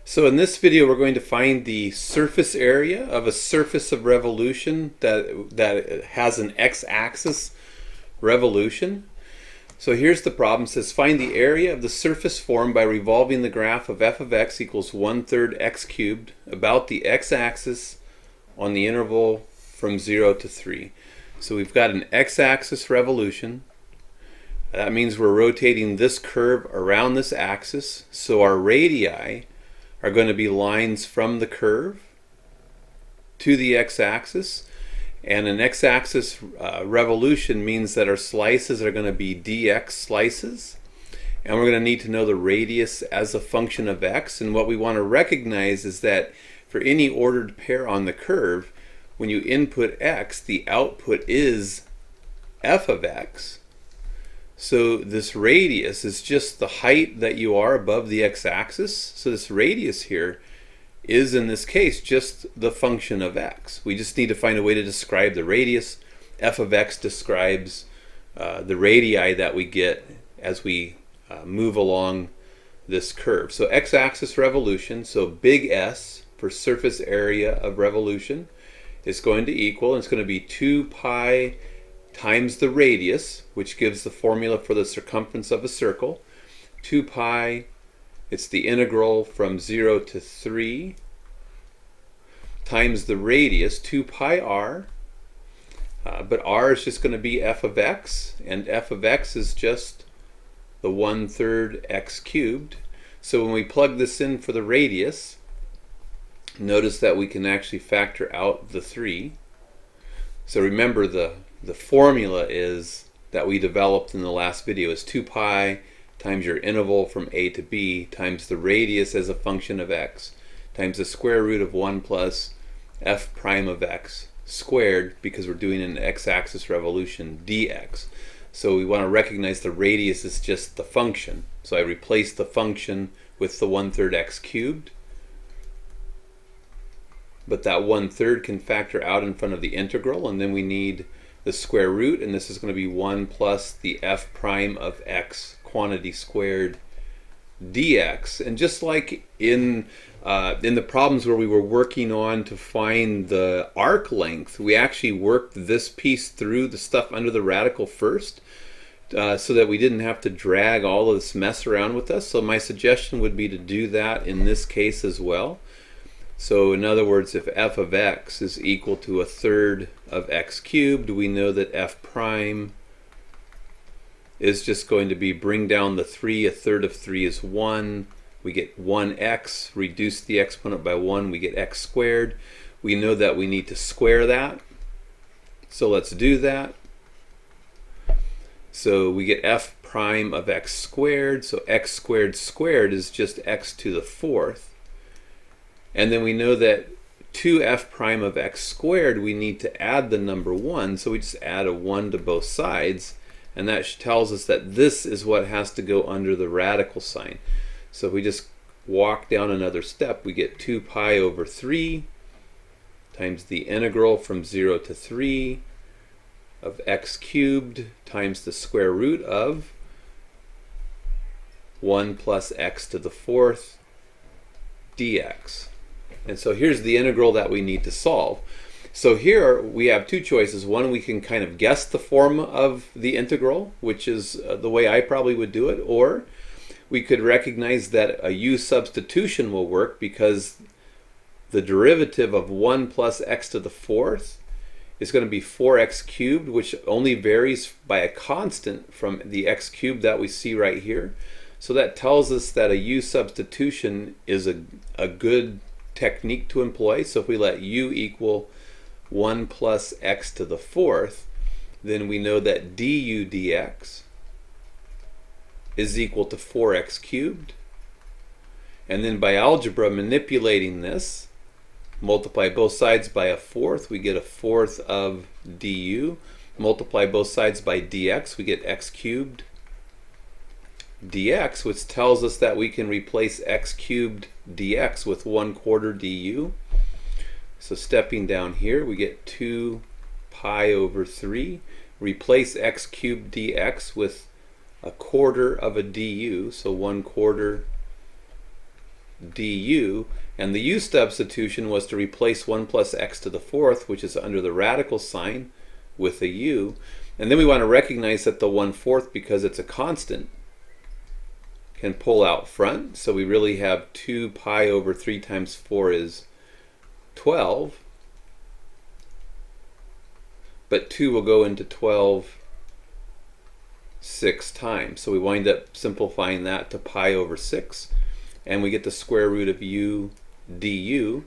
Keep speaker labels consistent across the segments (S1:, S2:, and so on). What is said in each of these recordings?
S1: So in this video we're going to find the surface area of a surface of revolution that has an x-axis revolution. So here's the problem. It says find the area of the surface formed by revolving the graph of f of x equals 1/3 x cubed about the x-axis on the interval from 0 to 3. So we've got an x-axis revolution. That means we're rotating this curve around this axis. So our radii are going to be lines from the curve to the x-axis, and an x-axis revolution means that our slices are going to be dx slices, and we're going to need to know the radius as a function of x. And what we want to recognize is that for any ordered pair on the curve, when you input x, the output is f of x. So this radius is just the height that you are above the x-axis. So this radius here is, in this case, just the function of x. We just need to find a way to describe the radius. F of x describes the radii that we get as we move along this curve. So x-axis revolution, so big S for surface area of revolution, is going to equal, and it's going to be 2 pi times the radius, which gives the formula for the circumference of a circle. 2 pi, it's the integral from 0 to 3, times the radius, 2 pi r. But r is just going to be f of x, and f of x is just the 1/3 x cubed. So when we plug this in for the radius, notice that we can actually factor out the 3. So remember, the formula is that we developed in the last video is 2 pi times your interval from a to b times the radius as a function of x times the square root of 1 plus f prime of x squared, because we're doing an x-axis revolution, dx. So we want to recognize the radius is just the function. So I replace the function with the 1/3 x cubed. But that 1/3 can factor out in front of the integral, and then we need the square root, and this is going to be 1 plus the f prime of x quantity squared dx. And just like in the problems where we were working on to find the arc length, we actually worked this piece through the stuff under the radical first, so that we didn't have to drag all of this mess around with us. So my suggestion would be to do that in this case as well. So in other words, if f of x is equal to 1/3 of x cubed, we know that f prime is just going to be, bring down the 3, 1/3 of 3 is 1. We get 1x, reduce the exponent by 1, we get x squared. We know that we need to square that. So let's do that. So we get f prime of x squared. So x squared squared is just x to the 4th. And then we know that to f prime of x squared, we need to add the number 1. So we just add a 1 to both sides. And that tells us that this is what has to go under the radical sign. So if we just walk down another step, we get 2 pi over 3 times the integral from 0 to 3 of x cubed times the square root of 1 plus x to the 4th dx. And so here's the integral that we need to solve. So here we have two choices. One, we can kind of guess the form of the integral, which is the way I probably would do it, or we could recognize that a u substitution will work, because the derivative of 1 plus x to the 4th is going to be 4x cubed, which only varies by a constant from the x cubed that we see right here. So that tells us that a u substitution is a good technique to employ. So if we let u equal 1 plus x to the 4th, then we know that du dx is equal to 4x cubed. And then by algebra, manipulating this, multiply both sides by a 4th, we get a 4th of du. Multiply both sides by dx, we get x cubed dx, which tells us that we can replace x cubed dx with 1/4 du. So stepping down here, we get 2 pi over 3. Replace x cubed dx with 1/4 of a du, so 1/4 du, and the u substitution was to replace 1 plus x to the fourth, which is under the radical sign, with a u. And then we want to recognize that the 1/4, because it's a constant, can pull out front. So we really have 2 pi over 3 times 4 is 12. But 2 will go into 12 6 times. So we wind up simplifying that to pi over 6. And we get the square root of u du.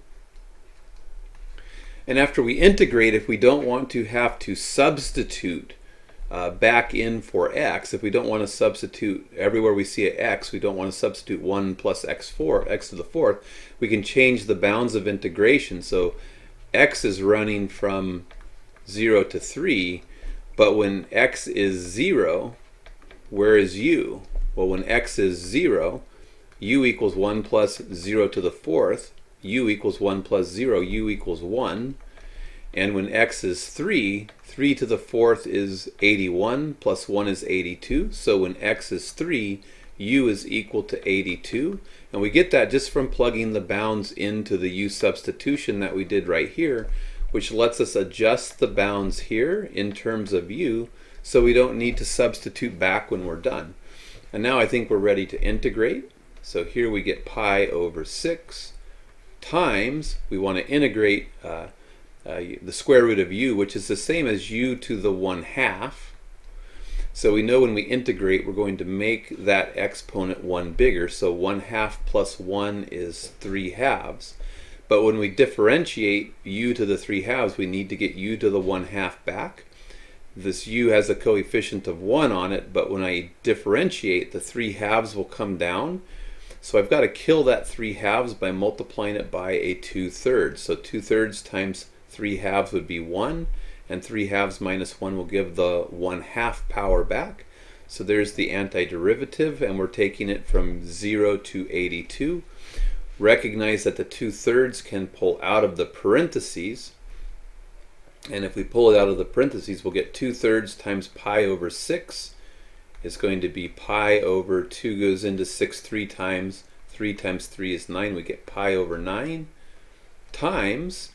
S1: And after we integrate, if we don't want to have to substitute back in for x, if we don't want to substitute everywhere we see an x, we don't want to substitute 1 plus x4, x to the fourth, we can change the bounds of integration. So x is running from 0 to 3, but when x is 0, where is u? Well, when x is 0, u equals 1 plus 0 to the fourth, u equals 1 plus 0, u equals 1. And when x is 3, 3 to the fourth is 81, plus 1 is 82. So when x is 3, u is equal to 82. And we get that just from plugging the bounds into the u substitution that we did right here, which lets us adjust the bounds here in terms of u, so we don't need to substitute back when we're done. And now I think we're ready to integrate. So here we get pi over 6 times, we want to integrate the square root of u, which is the same as u to the 1/2. So we know when we integrate, we're going to make that exponent 1 bigger. So 1/2 plus 1 is 3/2. But when we differentiate u to the 3/2, we need to get u to the 1/2 back. This u has a coefficient of 1 on it, but when I differentiate, the 3/2 will come down. So I've got to kill that 3/2 by multiplying it by a 2/3. So 2/3 times 3/2 would be 1, and 3/2 minus 1 will give the 1/2 power back. So there's the antiderivative, and we're taking it from 0 to 82. Recognize that the 2/3 can pull out of the parentheses, and if we pull it out of the parentheses, we'll get 2/3 times pi over 6 is going to be pi over 2 goes into 6 3 times. 3 times 3 is 9. We get pi over 9 times,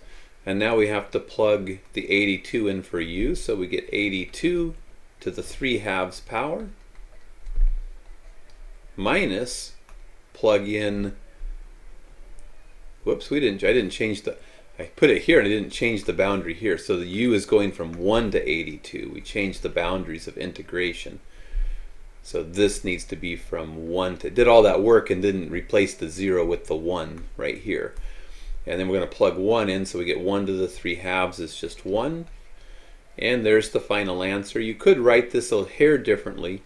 S1: and now we have to plug the 82 in for u, so we get 82 to the 3/2 power minus, plug in, whoops, I didn't change the, I put it here and I didn't change the boundary here. So the u is going from 1 to 82. We changed the boundaries of integration. So this needs to be from 1 to, did all that work and didn't replace the 0 with the 1 right here. And then we're going to plug 1 in, so we get 1 to the 3/2 is just 1. And there's the final answer. You could write this a hair differently.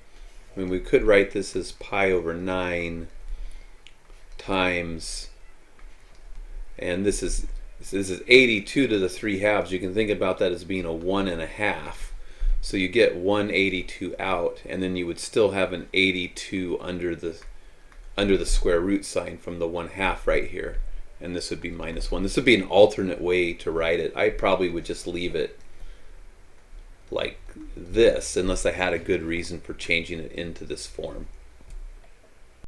S1: I mean, we could write this as pi over 9 times, and this is 82 to the 3/2. You can think about that as being a 1.5. So you get 182 out, and then you would still have an 82 under the square root sign from the 1/2 right here. And this would be minus 1. This would be an alternate way to write it. I probably would just leave it like this, unless I had a good reason for changing it into this form.